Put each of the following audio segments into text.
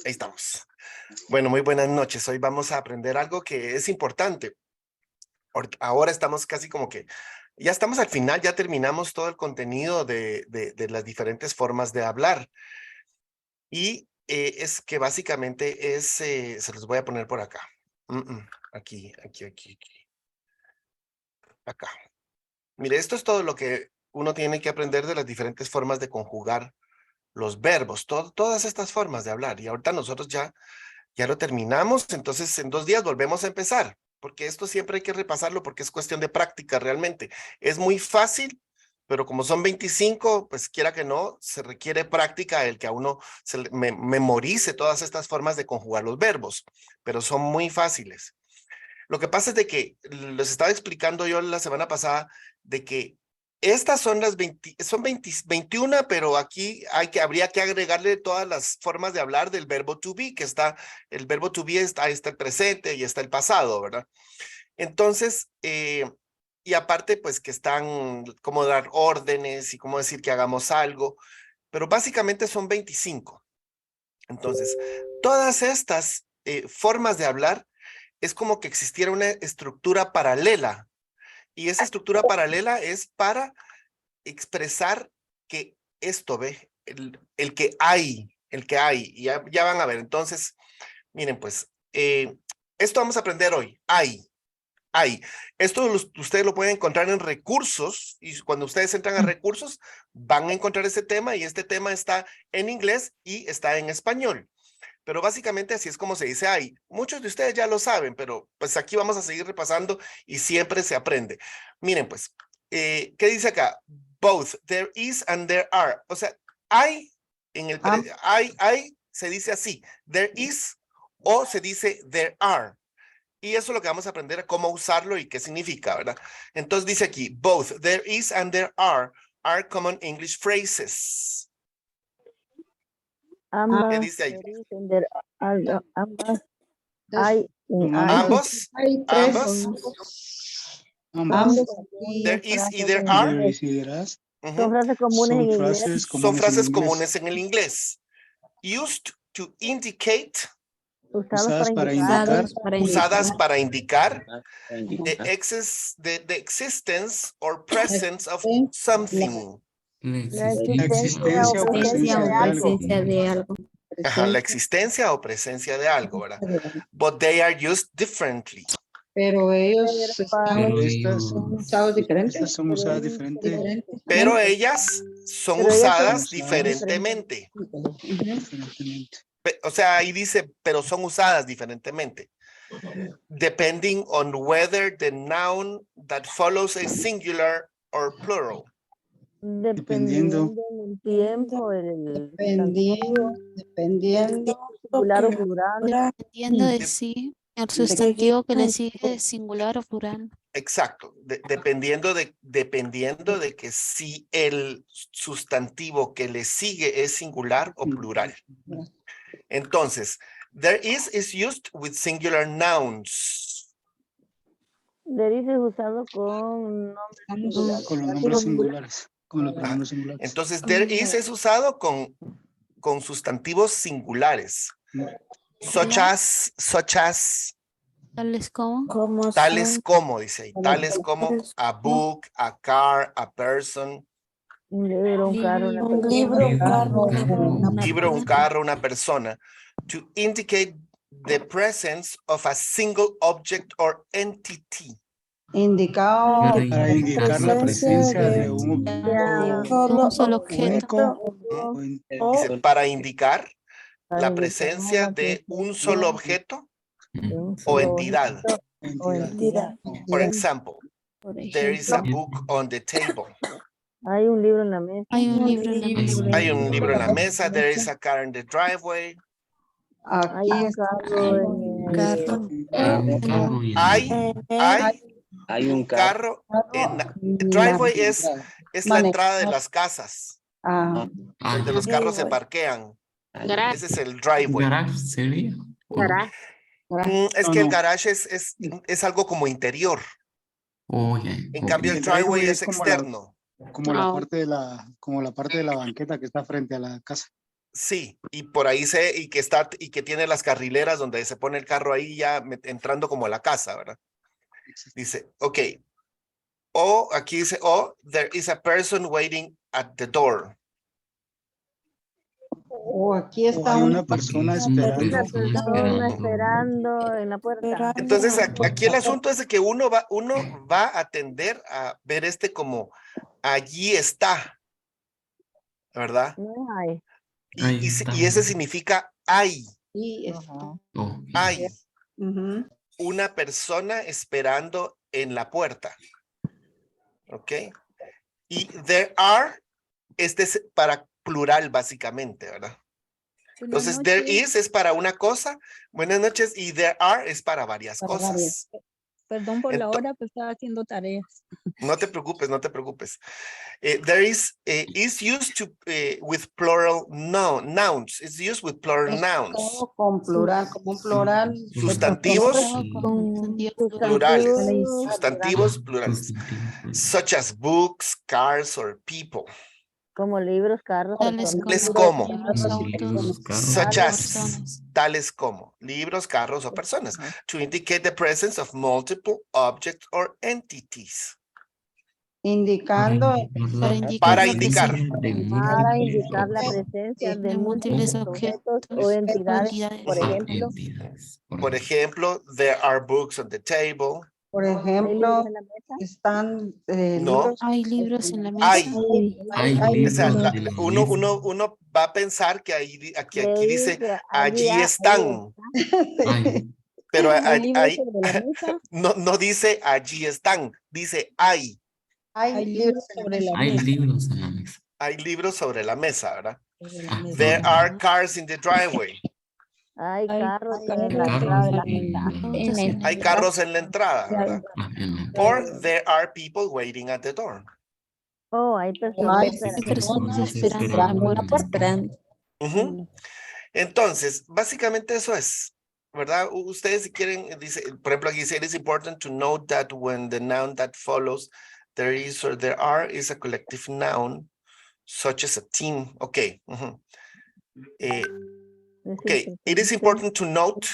Ahí estamos. Bueno, muy buenas noches. Hoy vamos a aprender algo que es importante. Ahora estamos casi como que, ya estamos al final, ya terminamos todo el contenido de las diferentes formas de hablar. Y es que básicamente es, se los voy a poner por acá. Aquí, acá. Mire, esto es todo lo que uno tiene que aprender de las diferentes formas de conjugar los verbos, todas estas formas de hablar. Y ahorita nosotros ya lo terminamos, entonces en 2 días volvemos a empezar, porque esto siempre hay que repasarlo porque es cuestión de práctica realmente. Es muy fácil, pero como son 25, pues quiera que no, se requiere práctica el que a uno memorice todas estas formas de conjugar los verbos, pero son muy fáciles. Lo que pasa es de que les estaba explicando yo la semana pasada de que estas son las 21, pero aquí habría que agregarle todas las formas de hablar del verbo to be, que está, el verbo to be está el presente y está el pasado, ¿verdad? Entonces, y aparte, pues que están cómo dar órdenes y cómo decir que hagamos algo, pero básicamente son 25. Entonces, todas estas formas de hablar es como que existiera una estructura paralela. Y esa estructura paralela es para expresar que esto, ve, el que hay, y ya van a ver. Entonces, miren, pues, esto vamos a aprender hoy. Hay. Esto ustedes lo pueden encontrar en recursos, y cuando ustedes entran a recursos, van a encontrar este tema, y este tema está en inglés y está en español. Pero básicamente así es como se dice hay. Muchos de ustedes ya lo saben, pero pues aquí vamos a seguir repasando y siempre se aprende. Miren pues, ¿qué dice acá? Both, there is and there are. O sea, hay, hay, se dice así, there is o se dice there are. Y eso es lo que vamos a aprender, cómo usarlo y qué significa, ¿verdad? Entonces dice aquí, both, there is and there are common English phrases. ¿Qué dice ahí? Ambos. There is y there are. Son frases comunes en el inglés. Used to indicate. Usadas para indicar the existence or presence of something. la existencia o presencia de algo. Ajá, la existencia o presencia de algo, ¿verdad? But they are used differently. Pero estas son usadas diferentes. Pero ellas son usadas diferentemente. O sea, ahí dice, pero son usadas diferentemente. Depending on whether the noun that follows is singular or plural. Dependiendo del tiempo, dependiendo singular o plural. Dependiendo de sí, el sustantivo que le sigue es singular o plural. Exacto, dependiendo de que si el sustantivo que le sigue es singular o plural. Entonces, there is used with singular nouns. There is es usado con nombres singulares. Entonces, there is es usado con sustantivos singulares. Such as. Tales como, Dice ahí, tales como a book, a car, a person. Un libro, un carro, una persona. To indicate the presence of a single object or entity. Para indicar la presencia de un solo objeto. Dice, para indicar la presencia de un solo objeto o entidad. For example, there is a book on the table. Hay un libro en la mesa. Hay un libro en la mesa. There is a car in the driveway. Hay un carro Hay un carro en la driveway es la entrada de las casas. Donde los carros se parquean. Ese es el driveway. ¿Garage sería? Es que el garage es algo como interior. En cambio el driveway es externo. Como la parte de la banqueta que está frente a la casa. Sí, y por ahí y que tiene las carrileras donde se pone el carro ahí ya entrando como a la casa, ¿verdad? Dice, ok. O aquí dice, there is a person waiting at the door. O aquí O está hay una una persona Una esperando. persona esperando en la puerta. Entonces, aquí el asunto es de que uno va a tender a ver como allí está, ¿verdad? No hay. Ahí Y está. ese significa hay y Ajá. Oh, Ujú. una persona esperando en la puerta. ¿Ok? Y there are, este es para plural básicamente, ¿verdad? Entonces, there is es para una cosa, buenas noches, y there are es para varias Para cosas. varias. Perdón por la Ento- hora, pero estaba haciendo tareas. No te preocupes, no te preocupes. There is used to with plural nouns. It's used with plural Es nouns. todo con plural, como un plural. de Sustantivos personas. Con plurales. Sustantivos Sustantivos plurales. Such as books, cars, or people. como libros, carros, tales Tales como como. libros, autos, Such as. personas. Tales como. Libros, carros o personas. Ajá. To indicate the presence of multiple objects or entities. Indicando Para la indicar. Para indicar la presencia de de múltiples múltiples objetos o o entidades, entidades. por ejemplo, Por ejemplo, there are books on the table. por ¿hay ejemplo, libros en la mesa? están No. libros. Hay libros en la Hay. mesa. O sea, uno va a pensar que aquí Leí dice, que allí están. Pero Hay libros ahí sobre la mesa. no dice allí están, dice hay. Hay libros sobre la Hay mesa. libros en la mesa. Hay libros sobre la mesa, ¿verdad? Sobre la mesa. There are cars in the driveway. Hay Hay carros en carros la entrada de la en casa. la- Hay carros en la entrada, ¿verdad? en la- Or there are people waiting at the door. Oh, hay Hay personas Hay esperando. personas esperando en la puerta. Ujú. Entonces, básicamente eso es, ¿verdad? Ustedes si quieren, dice, por ejemplo, aquí dice, it is important to note that when the noun that follows there is or there are is a collective noun, such as a team. Ok. Ujú. Ok, it is important to note,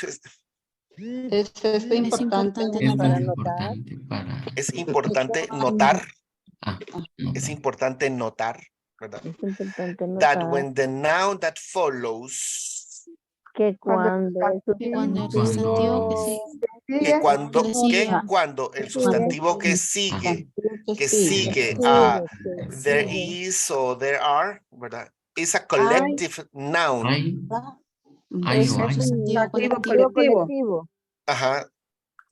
Es importante. Es para muy notar. importante para... es importante notar, Ah, es notar. importante notar, ¿verdad? Es importante That notar when the noun that follows, que cuando el Que cuando el sustantivo que sí, que cuando, le sigue. el sustantivo que sigue a there is o there are, ¿verdad? Is a collective noun. Hay es o un hay. sustantivo colectivo, Ajá.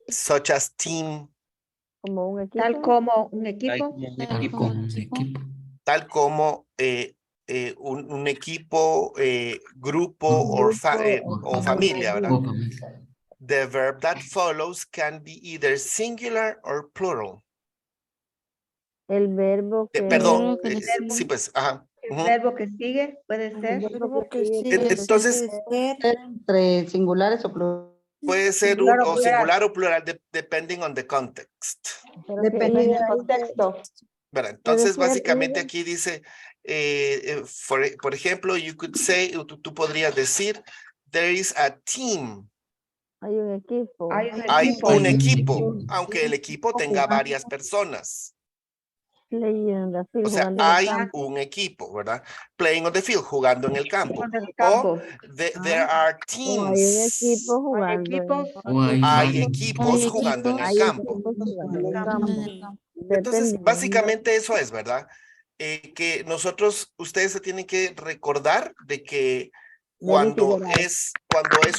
Such as team, como un equipo. Tal como un equipo. Tal como un equipo. tal como un equipo, grupo o familia, ¿verdad? O familia. The verb that follows can be either singular or plural. El verbo que Perdón, que le sigue. sí, pues, ajá. El Ujú. verbo que sigue puede ser. Entonces, entre singulares o plurales. puede ser Singular o o singular o plural, depending on the context. pero Depende que del contexto. ¿Verdad? Entonces, Puede ser básicamente either. aquí dice, por ejemplo, you could say, tú podrías decir, there is a team. Hay un equipo. Hay un equipo, aunque el equipo tenga varias personas. Playing on the field, O sea, jugando en el hay campo. un equipo, ¿verdad? Playing on the field, jugando en el campo. Del O campo. there are O hay un teams. equipo jugando. equipos. O hay Hay varios. equipos jugando en el Hay campo. equipos jugando en el En campo. el campo. Entonces, Dependiendo. básicamente eso es, ¿verdad? Que ustedes se tienen que recordar de que cuando es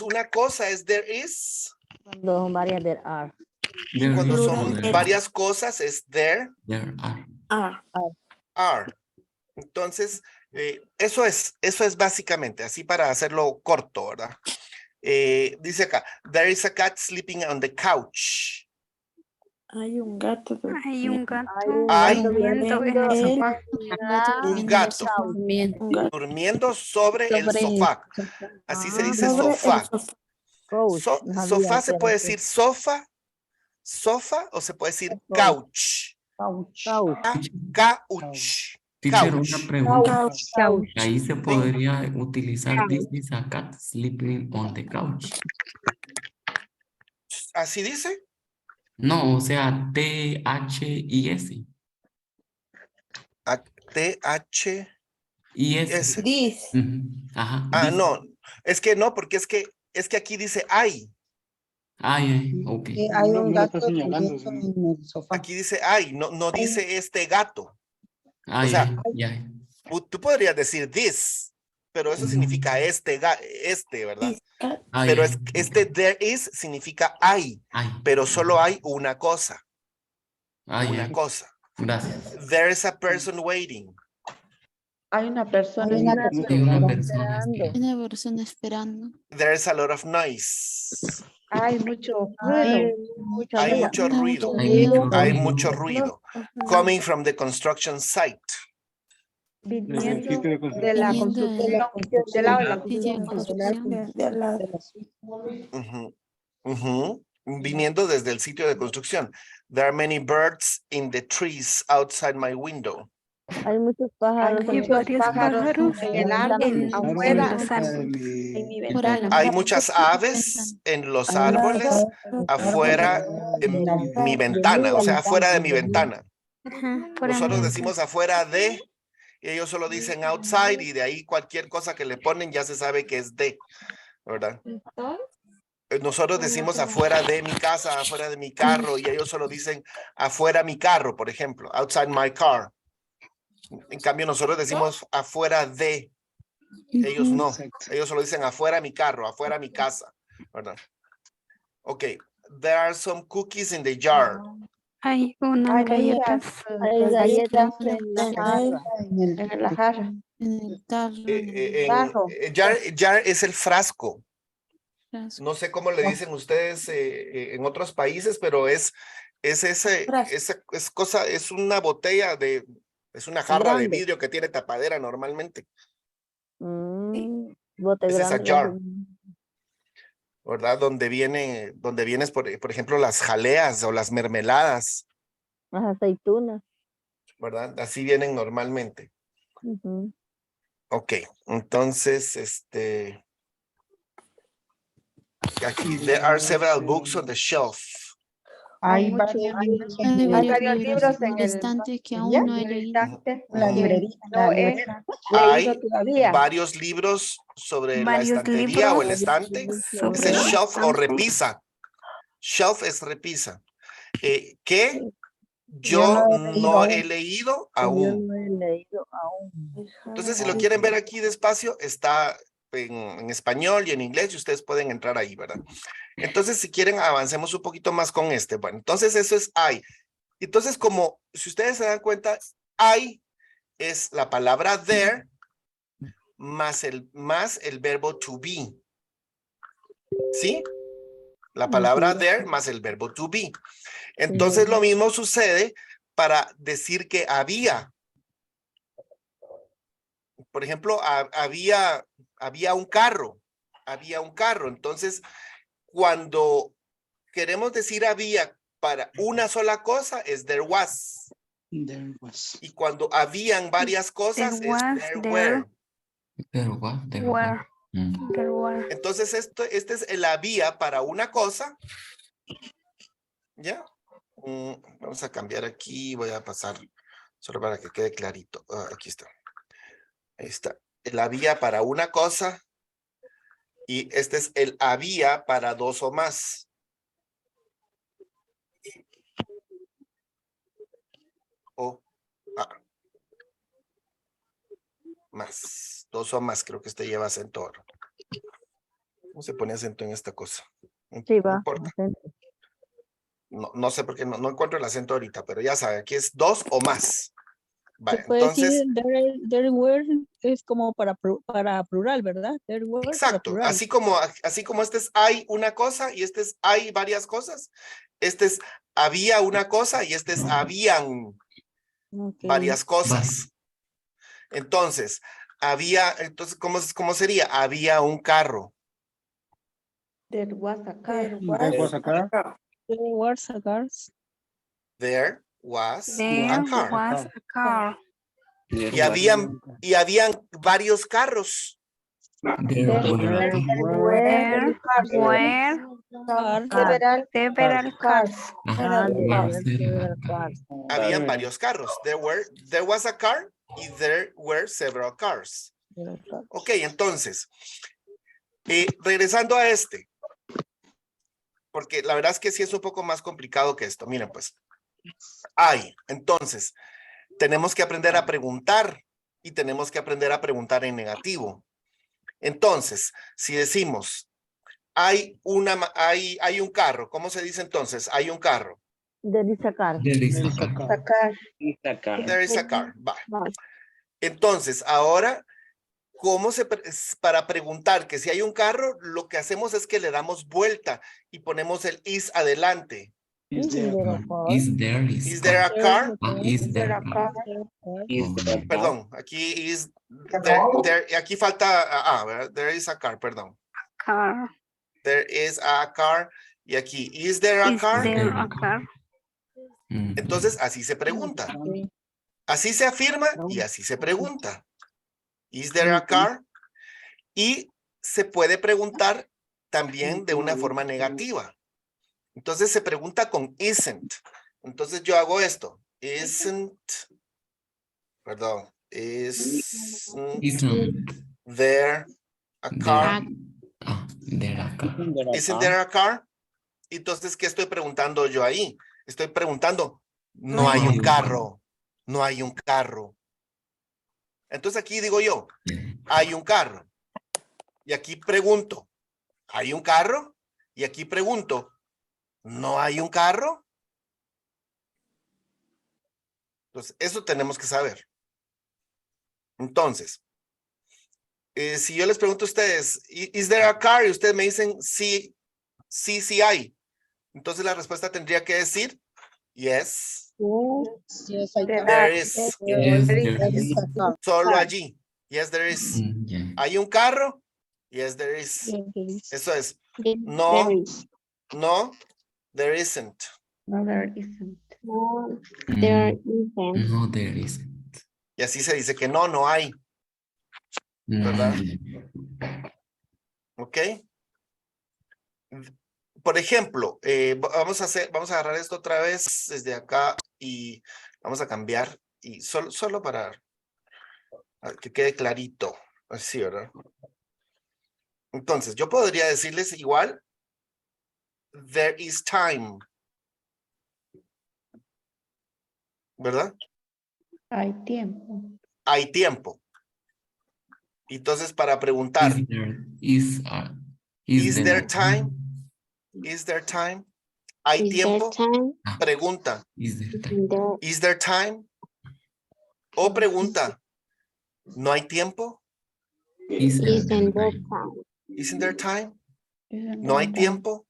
una cosa es there is, Cuando son varias there are. y There cuando is son o there varias cosas es there are. are. Entonces, eso es básicamente, así para hacerlo corto, ¿verdad? Dice acá, there is a cat sleeping on the couch. Hay un gato. Hay un gato Hay durmiendo en el sofá. un gato durmiendo sobre el sofá. Así se dice Sobre sofá. Couch, no sabía Sofá que se era puede así. decir sofá o se puede decir couch. Couch. Couch. Teacher, couch. una pregunta. Couch. Ahí se podría utilizar this is a cat sleeping on the couch. ¿Así dice? No, o sea, T-H-I-S. T-H-S. I-S. This. Ujú. Ajá. Ah, this. no. Es que no, porque es que aquí dice hay. Ay, ok. Hay un gato durmiendo en el sofá. Aquí dice hay, no dice este gato. Ay, sea, ya. Tú podrías decir this, pero eso significa este, ¿verdad? This cat. Ay, Pero este there is significa hay, ay, pero solo hay una cosa. ay, Una ay. cosa. Gracias. There is a person waiting. Hay una persona. Hay una persona esperando. esperando. Una persona esperando. There's a lot of noise. Hay mucho Hay ruido. Hay ruido. mucho ruido. Hay mucho Hay ruido. mucho ruido. Coming from the construction site. Viniendo de construcción. la Viniendo construcción. Del lado de la sitio de construcción. construcción. De al lado. Ujú, ujú. Viniendo desde el sitio de construcción. There are many birds in the trees outside my window. Hay muchos Hay pájaros. Hay muchos varios pájaros pájaros en el árbol, afuera, en en mi Fuera de ventana. la Hay muchas aves en los árboles afuera en mi ventana, o sea, afuera de mi ventana. Ajá, fuera de Nosotros mi decimos afuera de, y ellos solo dicen outside, y de ahí cualquier cosa que le ponen ya se sabe que es de, ¿verdad? Nosotros decimos afuera de mi casa, afuera de mi carro, y ellos solo dicen afuera mi carro, por ejemplo, outside my car. En cambio, nosotros decimos afuera de, ellos no. Ellos solo dicen afuera mi carro, afuera mi casa, ¿verdad? Ok, there are some cookies in the jar. Hay unas Hay galletas Hay galletas en en la jarra. en la jarra. en el tarro, Tarro. Jar es el frasco. frasco. No sé cómo le dicen ustedes en otros países, pero es cosa, es una botella es una jarra de Grande. vidrio que tiene tapadera normalmente, Bote Ese es a grande. jar. ¿verdad? Donde vienes, por ejemplo, las jaleas o las mermeladas, Las aceitunas. ¿verdad? Así vienen normalmente. Ujú. Ok, entonces, aquí, there are several books on the shelf. Hay mucho- varios libros Hay en varios varios libros libros en el estante que aún no he leído. la librería. No La he librera. Hay leído todavía. varios libros sobre la Varios estantería o el libros estante. sobre Ese es el shelf o estante. repisa. Shelf es repisa. Que Yo yo no he leído no aún. he leído Yo aún. no he leído aún. Entonces, si lo quieren ver aquí despacio, está en español y en inglés y ustedes pueden entrar ahí, ¿verdad? Entonces, si quieren, avancemos un poquito más con este. Bueno, entonces eso es I. Entonces, como si ustedes se dan cuenta, I es la palabra there más el verbo to be. ¿Sí? La palabra there más el verbo to be. Entonces, lo mismo sucede para decir que había. Por ejemplo, había un carro. Había un carro. Entonces, cuando queremos decir había para una sola cosa, es there was. There was. Y cuando habían varias cosas, There was, es there there were. Pero what? were. There were. Entonces, este es el había para una cosa. ¿Ya? Vamos a cambiar aquí. Voy a pasar solo para que quede clarito. Aquí está. Ahí está. El había para una cosa. Y este es el había para dos o más. O más. Dos o más. Creo que este lleva acento ahora. ¿Cómo se pone acento en esta cosa? Sí, No va. importa. No sé por qué no encuentro el acento ahorita, pero ya sabe, aquí es dos o más. Vale, entonces, there were es como para plural, ¿verdad? There were para exacto, plural. así como este es hay una cosa y este es hay varias cosas, este es había una cosa y este es habían varias cosas. Entonces, ¿cómo sería? Había un carro. There was a car. There was a car. There was a car. There was There a car. was a car. Y habían varios carros. There were Where Several several cars. Ajá, there were were several several cars. Habían varios carros. There was a car y there were several cars. Ok, entonces, regresando a este, porque la verdad es que sí es un poco más complicado que esto. Miren, pues, entonces, tenemos que aprender a preguntar y tenemos que aprender a preguntar en negativo. Entonces, si decimos, hay un carro, ¿cómo se dice entonces? Hay un carro. There is a car. There is a car. sacar. There is a car. Va. Vale. Entonces, ahora, para preguntar que si hay un carro, lo que hacemos es que le damos vuelta y ponemos el is adelante. Is there a car? Is there Is there a car? Is there a car? Perdón, aquí aquí falta, ¿verdad? There is a car, perdón. Car. There is a car. Y aquí, is there a Is car? there a car? Entonces, así se pregunta. Así se afirma y así se pregunta. Is there a car? Y se puede preguntar también de una forma negativa. Entonces se pregunta con isn't. Entonces yo hago esto. Isn't there a car? There a car. Isn't there a car? Entonces, ¿qué estoy preguntando yo ahí? Estoy preguntando, no hay un carro. No hay un carro. Entonces aquí digo yo, hay un carro. Y aquí pregunto, ¿hay un carro? Y aquí pregunto, ¿no hay un carro? Entonces, eso tenemos que saber. Entonces, si yo les pregunto a ustedes, ¿is there a car? Y ustedes me dicen, sí hay. Entonces la respuesta tendría que decir, yes, Yes, I can. there is. Yes, there is. Solo allí. Yes, there is. Yeah. ¿Hay un carro? Yes, there is. Yes, there is. Eso es. No, no, there isn't. No, there isn't. There isn't. No, there isn't. Y así se dice que no hay. ¿Verdad? ¿Ok? Por ejemplo, vamos a agarrar esto otra vez desde acá y vamos a cambiar y solo para que quede clarito. Así, ¿verdad? Entonces, yo podría decirles igual, there is time. ¿Verdad? Hay tiempo. Hay tiempo. Entonces, para preguntar, Is there time? Is there time? ¿Hay tiempo? Pregunta, Is there time? is there time? O pregunta, ¿no hay tiempo? Is there time? Isn't there time? ¿No hay tiempo?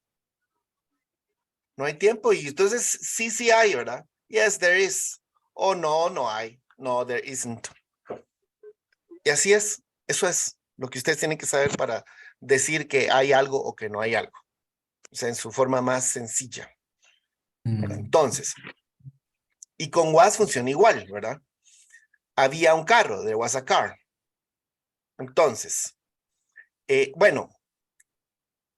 No hay tiempo. Y entonces sí hay, ¿verdad? Yes, there is. O no hay. No, there isn't. Y así es. Eso es lo que ustedes tienen que saber para decir que hay algo o que no hay algo. O sea, en su forma más sencilla. Entonces, y con was funciona igual, ¿verdad? Había un carro, there was a car. Entonces, bueno,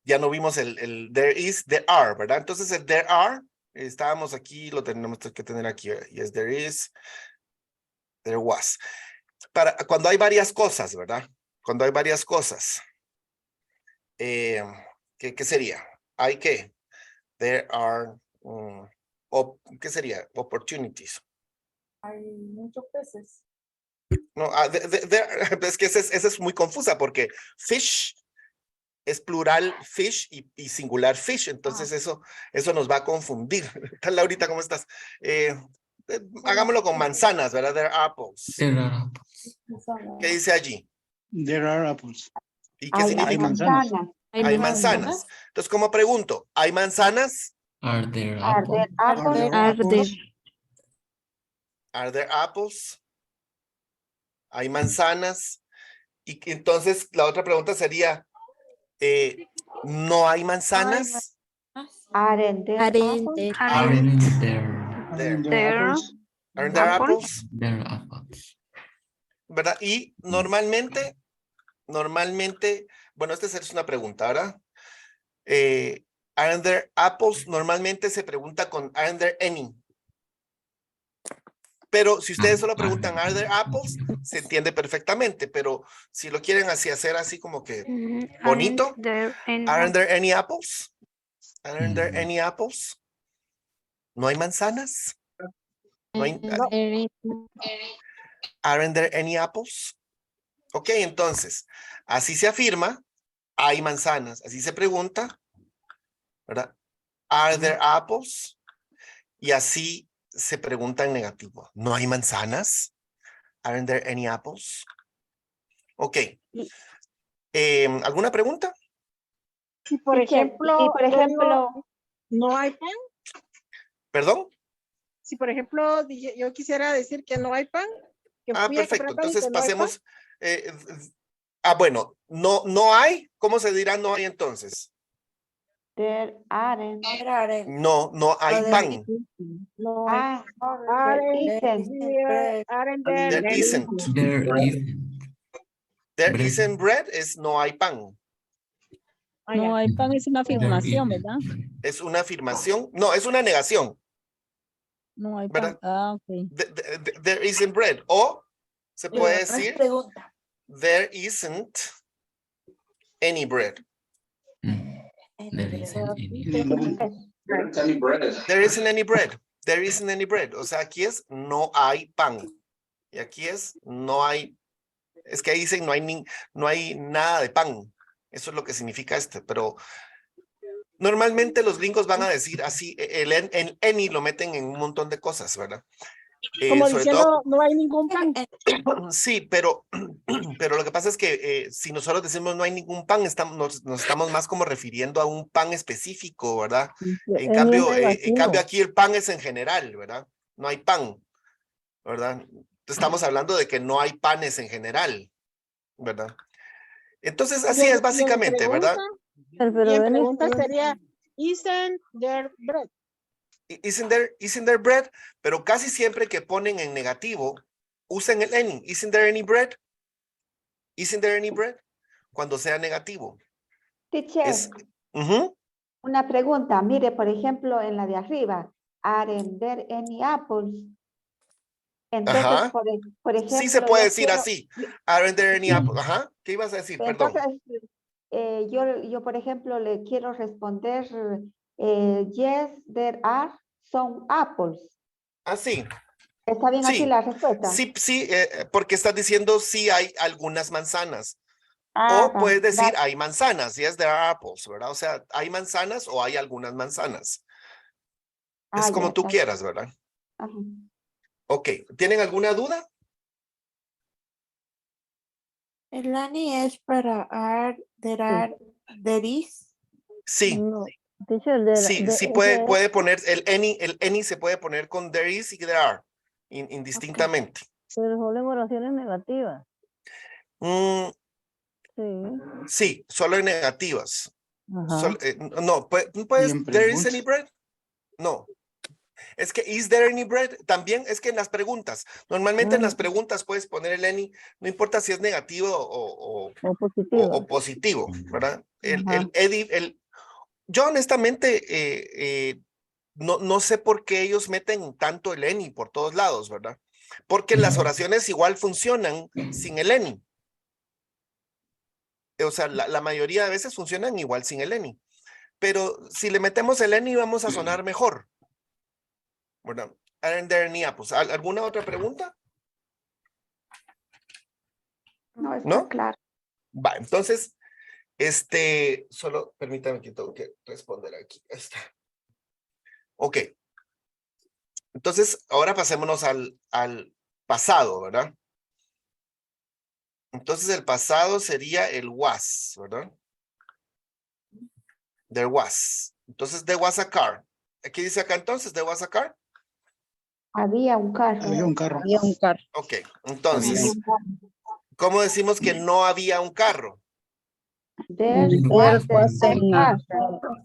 ya no vimos el there is, there are, ¿verdad? Entonces el there are, estábamos aquí, lo tenemos que tener aquí. Yes, there is, there was. Cuando hay varias cosas, ¿verdad? Cuando hay varias cosas, ¿qué sería? Hay que, there are, ¿qué sería? Opportunities. Hay muchos peces. No, es que esa es muy confusa porque fish es plural fish y singular fish, entonces eso nos va a confundir. Tal Laurita, ¿cómo estás? Hagámoslo con manzanas, ¿verdad? There are apples. There are apples. ¿Qué dice allí? There are apples. ¿Y qué significa? Hay manzanas. Hay manzanas. Entonces, ¿cómo pregunto? ¿Hay manzanas? Are there Are apples? there apples? Are there apples? Hay manzanas. Y entonces la otra pregunta sería, ¿no hay manzanas? Aren't there apples? Aren't there There. There are apples. Aren't there apples? There are apples. ¿verdad? Y normalmente, bueno, esta es una pregunta, ¿verdad? Aren't there apples? Normalmente se pregunta con aren't there any. Pero si ustedes solo preguntan are there apples, se entiende perfectamente, pero si lo quieren así hacer así como que bonito, aren't there any apples? Aren't there any apples? ¿No hay manzanas? No hay, aren't there any apples? Ok, entonces, así se afirma, hay manzanas. Así se pregunta, ¿verdad? Are there apples? Y así se pregunta en negativo. ¿No hay manzanas? Aren't there any apples? Ok. ¿Alguna pregunta? Si por ejemplo, no hay pan. ¿Perdón? Si por ejemplo yo quisiera decir que no hay pan. Que fui a Perfecto. comprar pan y Entonces que no hay pan. pasemos. Bueno, no hay. ¿Cómo se dirá no hay entonces? There aren't. No hay pan. No Ah, there isn't. There Bread. isn't bread es no hay pan. No hay pan, es una afirmación, ¿verdad? Es una afirmación. No, es una negación. No hay pan. ¿Verdad? Ah, ok. There isn't bread. O se puede decir there isn't any bread. There isn't any. There isn't any bread. There isn't any bread. O sea, aquí es no hay pan. Y aquí es no hay. Es que ahí dicen no hay nada de pan. Eso es lo que significa pero normalmente los gringos van a decir así, el any lo meten en un montón de cosas, ¿verdad? Como sobre diciendo, todo, no hay ningún pan. sí, pero lo que pasa es que si nosotros decimos no hay ningún pan, nos estamos más como refiriendo a un pan específico, ¿verdad? En cambio aquí el pan es en general, ¿verdad? No hay pan, ¿verdad? Estamos hablando de que no hay panes en general, ¿verdad? Entonces, así es básicamente, ¿verdad? Y en pregunta sería, isn't there bread? Isn't there bread? Pero casi siempre que ponen en negativo, usen el any. Isn't there any bread? Isn't there any bread? Cuando sea negativo. Teacher, una pregunta. Mire, por ejemplo, en la de arriba, aren't there any apples? Entonces, por ejemplo, sí se puede decir así. Aren't there any apples? Ajá. ¿Qué ibas a decir? Perdón. Entonces, yo, por ejemplo, le quiero responder, yes, there are some apples. Sí. ¿Está bien así la respuesta? Sí, porque estás diciendo sí hay algunas manzanas. O puedes decir hay manzanas, yes, there are apples, ¿verdad? O sea, hay manzanas o hay algunas manzanas. Es como tú quieras, ¿verdad? Ajá. Ok, ¿tienen alguna duda? El any es para there is. Sí. No. Sí, puede poner el any se puede poner con there is y there are, indistintamente. Pero solo en oraciones negativas. Sí, solo en negativas. Ajá. No, ¿puedes, there is any bread? No. Es que is there any bread? También es que en las preguntas, normalmente en las preguntas puedes poner el any, no importa si es negativo o positivo, ¿verdad? Yo honestamente no sé por qué ellos meten tanto el any por todos lados, ¿verdad? Porque las oraciones igual funcionan sin el any. O sea, la mayoría de veces funcionan igual sin el any. Pero si le metemos el any vamos a sonar mejor. ¿Verdad? Aren't there any apples? ¿Alguna otra pregunta? No, está claro. Va, entonces, solo permítame que tengo que responder aquí. Está. Ok. Entonces, ahora pasémonos al pasado, ¿verdad? Entonces, el pasado sería el was, ¿verdad? There was. Entonces, there was a car. ¿Qué dice acá entonces? There was a car. Había un carro. Había un carro. Había un carro. Ok, entonces, ¿cómo decimos que no había un carro? There wasn't a car.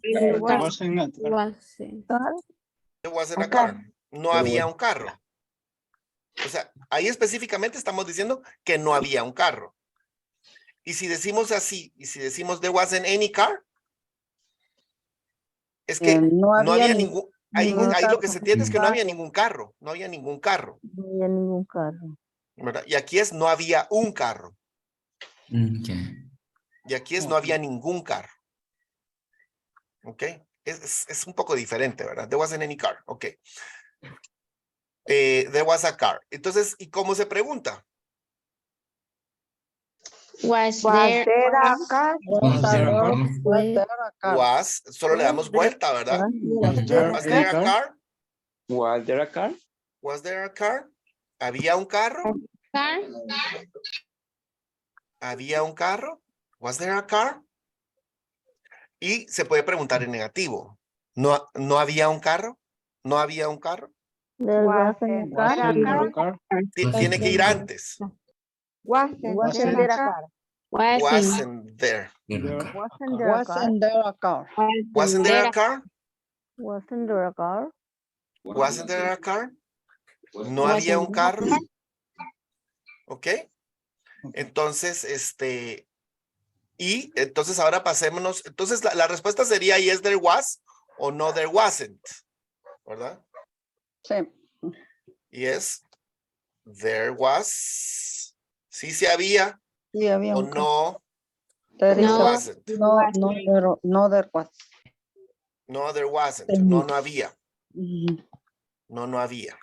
There wasn't a car. There wasn't a car. No había un carro. O sea, ahí específicamente estamos diciendo que no había un carro. Y si decimos así, y si decimos there wasn't any car, es que no no había ningún ahí lo que carro. se entiende es que no había ningún carro, no había ningún carro, No había ningún carro. ¿verdad? Y aquí es no había un carro, Okay. y aquí es no había ningún carro. ¿Ok? Es un poco diferente, ¿verdad? There wasn't any car, ok. There was a car. Entonces, ¿y cómo se pregunta? Was Was there there a car? Was there a car? Was, solo le damos vuelta, ¿verdad? Mhm. Was there a car? Was there a car? Was there a car? ¿Había un carro? car? ¿Había un carro? Was there a car? Y se puede preguntar en negativo. ¿No había un carro? ¿No había un carro? There wasn't a car. Tiene que ir antes. Wasn't Wasn't there there a a car? car. Wasn't there. Wasn't there a car. There a car? Wasn't there a car? Wasn't there a car. Wasn't there a car? ¿No había un carro? ¿Ok? Entonces, y entonces ahora pasémonos. Entonces la respuesta sería yes there was o no there wasn't, ¿verdad? Sí. Yes, there was. Sí se había Sí, había o un carro. no, There there is a- wasn't. No, there was. No, there wasn't. No, no había. Ujú. No había.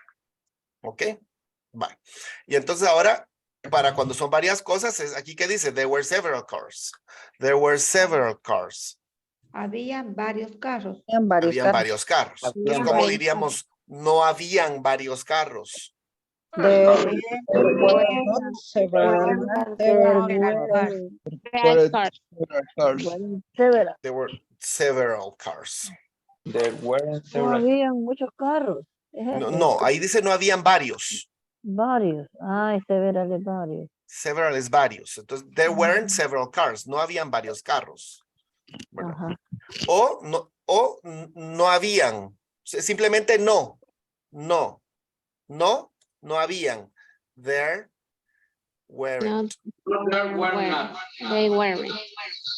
¿Ok? Va. Y entonces ahora, para cuando son varias cosas, es aquí que dice, there were several cars. There were several cars. Habían varios carros. Habían varios Habían carros. varios carros. Entonces, ¿cómo diríamos? No habían varios carros. There were not several. There were Several. There were several cars. There weren't No several. habían muchos carros. No, ahí dice no habían varios. Varios. Ay, several de varios. Several es varios. Entonces, there weren't several cars. No habían varios carros. ¿Verdad? Ajá. O no habían. Simplemente no. No habían. There weren't. They weren't.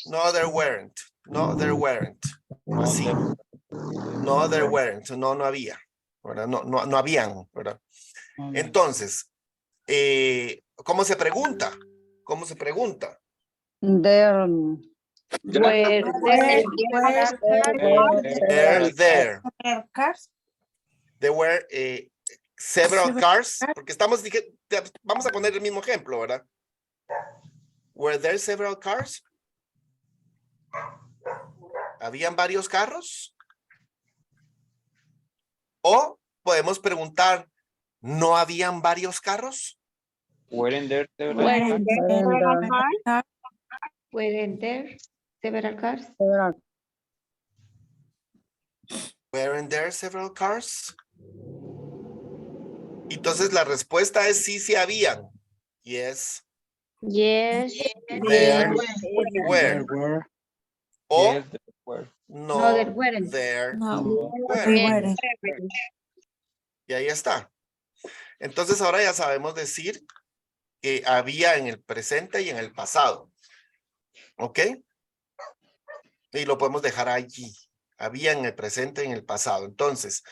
No, there weren't. No, there weren't. Así. No, there weren't. No había. ¿Verdad? No habían, ¿verdad? Entonces, ¿cómo se pregunta? ¿Cómo se pregunta? There. There. Cars. There were several cars. Porque vamos a poner el mismo ejemplo, ¿verdad? Were there several cars? ¿Habían varios carros? O podemos preguntar, ¿no habían varios carros? Weren't there several Weren't cars? Weren't there several cars? Weren't there several cars? Entonces la respuesta es sí habían. Yes, Yes, there were. O Yes, there were. No, there no, weren't. there No, were. they weren't. Y ahí está. Entonces ahora ya sabemos decir que había en el presente y en el pasado. ¿Ok? Y lo podemos dejar allí. Había en el presente y en el pasado. Entonces,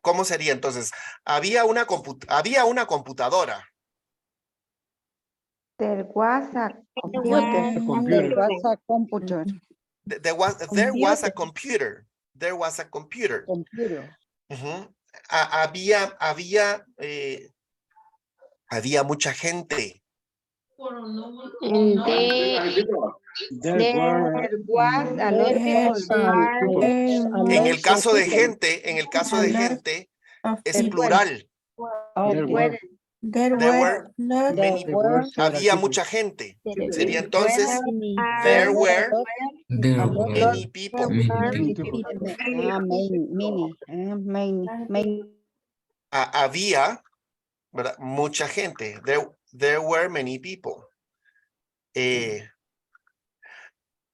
¿cómo sería entonces? Había una computadora. There was a There was a computer. There was a computer. There was a computer. Ujú. Había mucha gente. and There was a lot of people. En el caso de gente, es plural. There There were not many- había mucha gente. Sería entonces, there were There were many people. many people. Many. Había, ¿verdad? Mucha gente. There were many people.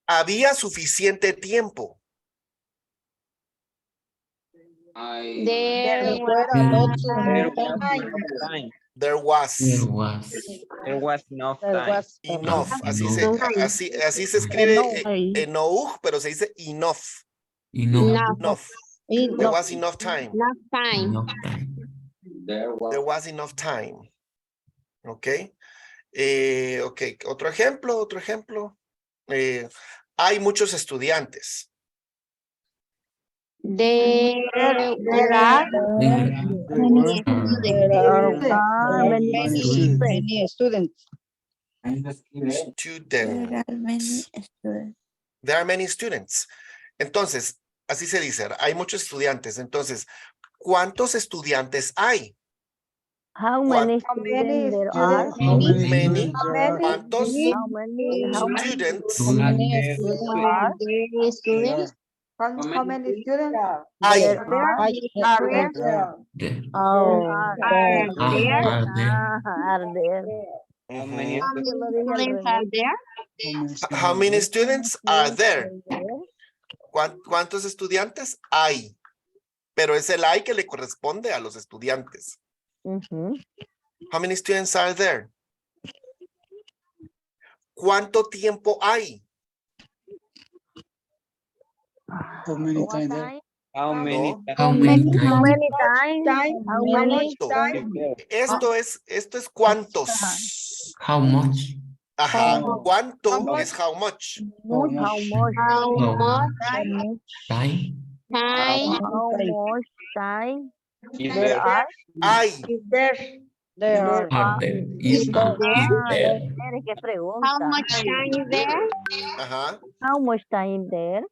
Había suficiente tiempo. There There was. There was Enough. Así enough así se escribe enough, pero se dice enough. enough There was enough time. enough time. There was enough time. Ok. Ok. Otro ejemplo. Hay muchos estudiantes. there are There are Many students. Many students. There are many students. Entonces, así se dice, hay muchos estudiantes. Entonces, ¿cuántos estudiantes hay? How many students there are? Many. ¿Cuántos How many students students. How many students hay? there are are? there? There. Are Are there? are there? Ujú. Students are there. How many students are there? ¿Cuántos estudiantes hay? Pero es el hay que le corresponde a los estudiantes. Mhm. How many students are there? ¿Cuánto tiempo hay? How many What times there? time? How many How many times? How many ¿Cuánto? Esto es cuántos. How much? Ajá. ¿Cuánto es how much? How much? How How much time time How much time is there are? Hay. There are. are there? Is there? ¿Qué pregunta? how much time is there? Ajá. How much time there?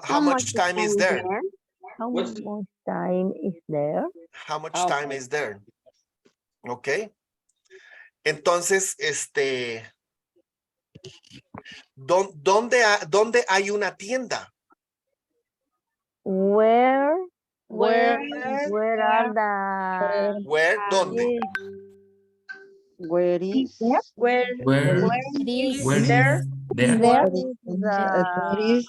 How much time is there? How much time is there? How much time is there? Ok. Entonces, ¿dónde hay una tienda? Where are the Where? ¿Dónde? Where is? Where Where is is there? Where is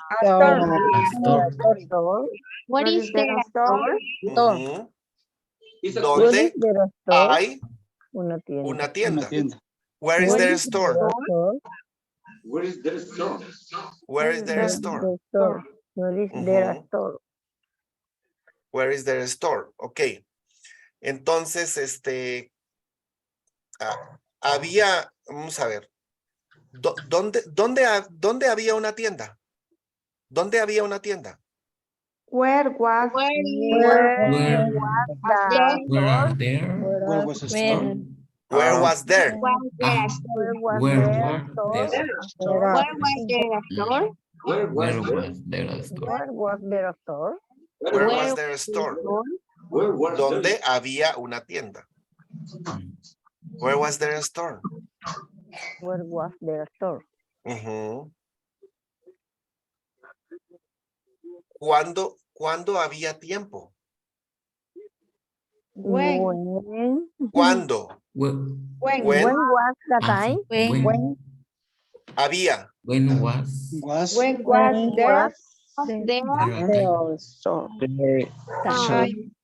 store? what is the store? Ujú. Where ¿Dónde is the store? hay Una tienda. una Una tienda? tienda. Where is Where their is store? the store? Where is their store? Where is their store? Where is their store? Ok. Entonces, vamos a ver. ¿Dónde había una tienda? ¿Dónde había una tienda? Where was Where are there? Where was the store? Where was there? Where were there? Where was the store? Where was there a store? Where was their store? Where was their store? ¿Dónde había una tienda? Where was their store? Where was their store? Ujú. ¿Cuándo había tiempo? When ¿Cuándo? When was the time? when Había. when was Was. when was there? there store.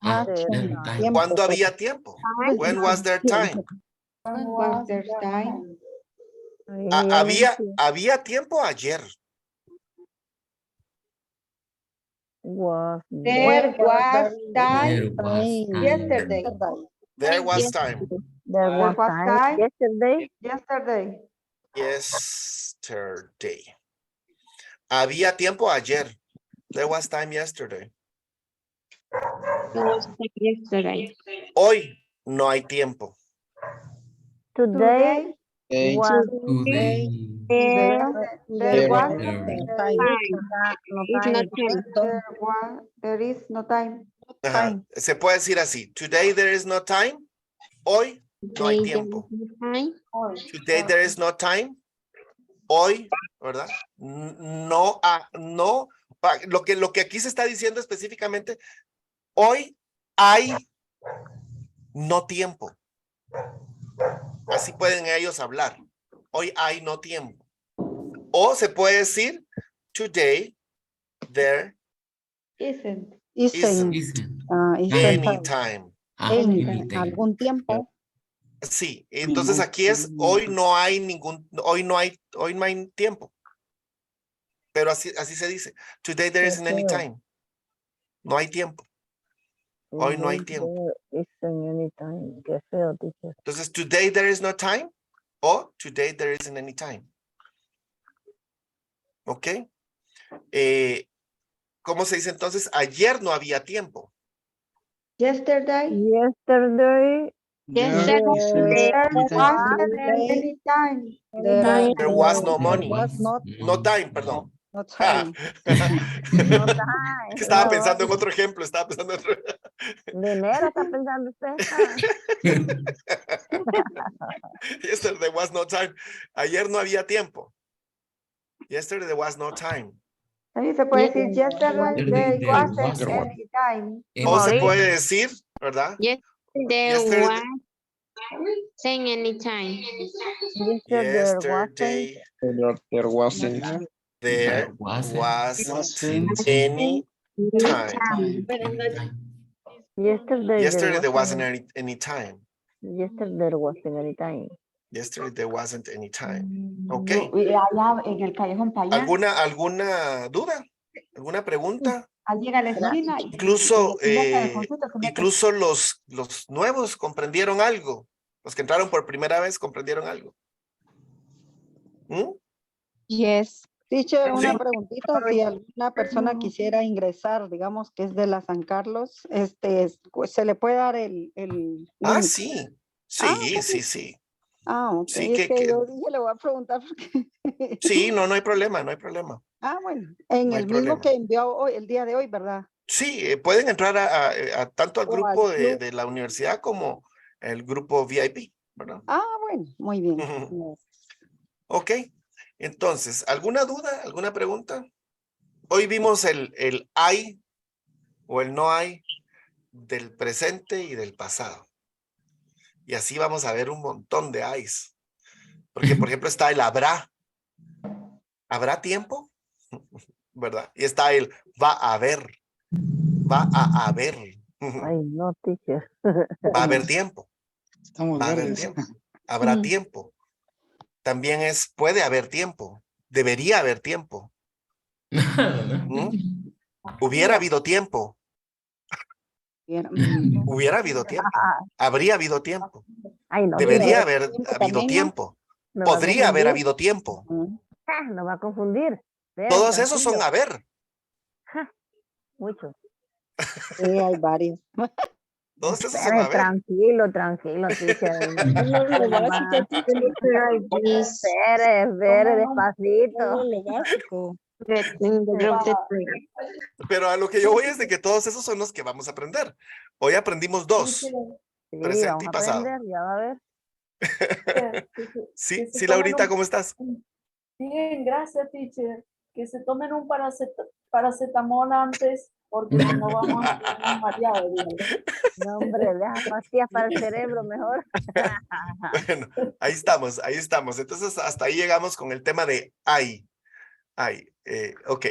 at the time? ¿Cuándo había tiempo? When was there time? When was there time? Había tiempo ayer. Was There was time There was time yesterday. There was time. There was was time time. yesterday. Yesterday. Yesterday. Había tiempo ayer. There was time yesterday. Yesterday. Hoy no hay tiempo. Today Okay. was today. There was there is no time. Ajá. Se puede decir así. Today there is no time. Hoy no hay tiempo. Today there is no time. Hoy, ¿verdad? No, lo que aquí se está diciendo específicamente, hoy hay no tiempo. Así pueden ellos hablar. Hoy hay no tiempo. O se puede decir, today there Isn't. isn't. Isn't. Anytime. Algún tiempo. Sí, entonces aquí es hoy no hay tiempo. Pero así se dice. Today there isn't any time. No hay tiempo. Hoy no hay tiempo. Qué feo, teacher. Entonces, today there is no time o today there isn't any time. ¿Ok? ¿Cómo se dice entonces? Ayer no había tiempo. Yesterday. Yesterday. There was no money. Was not, No time, perdón. not Ah. time. Que estaba pensando en otro ejemplo. Estaba pensando en otro. Dinero está pensando usted. Yesterday there was no time. Ayer no había tiempo. Yesterday there was no time. También se puede decir yesterday there wasn't any time. O se puede decir, ¿verdad? Yesterday Saying anytime. Yesterday There wasn't. there wasn't any time. Yesterday there wasn't any time. Yesterday there wasn't any time. Yesterday there wasn't any time. Ok. Allá en el callejón para allá. ¿Alguna duda? ¿Alguna pregunta? Llega a la esquina. Incluso, incluso los nuevos comprendieron algo. Los que entraron por primera vez comprendieron algo. ¿Mm? Yes. Teacher, una Sí. preguntita. Si alguna persona quisiera ingresar, digamos que es de la San Carlos, pues, se le puede dar el Ah, link? sí. Sí, sí, sí. Ok. Sí, Es que yo dije, le voy a preguntar porque... Sí, no hay problema, no hay problema. Bueno, en No hay el mismo problema. que envió hoy, el día de hoy, ¿verdad? Sí, pueden entrar a tanto al O al grupo club. de la universidad como el grupo VIP, ¿verdad? Bueno, muy bien. Ok, entonces, ¿alguna duda? ¿Alguna pregunta? Hoy vimos el hay o el no hay del presente y del pasado. Y así vamos a ver un montón de ayes. Porque, por ejemplo, está el habrá. ¿Habrá tiempo? ¿Verdad? Y está el va a haber. Va a haber. Ay, no, teacher. Va a haber tiempo. Estamos Va a haber tiempo. Habrá tiempo. También puede haber tiempo. Debería haber tiempo. Hubiera habido tiempo. Hubiera habido tiempo. Habría habido tiempo. Ay, no. Debería haber habido también, ¿no? tiempo. Me va a Podría haber confundir. habido tiempo. Nos va a confundir. Espere, Todos esos son tranquilo. haber. Mucho. Sí, hay varios. Todos esos son Espere, haber. tranquilo, teacher. Solo lo básico, teacher. Espere, despacito. Solo lo básico. Pero a lo que yo voy es de que todos esos son los que vamos a aprender. Hoy aprendimos dos. Sí, Presente vamos y a pasado. aprender, ya va a ver. Sí, sí, Laurita, ¿cómo estás? Bien, gracias, teacher. Que se tomen un paracetamol antes, porque si no vamos a estar mareados. No, hombre, deja pastillas para el cerebro mejor. Bueno, ahí estamos. Entonces, hasta ahí llegamos con el tema de hay. Ok.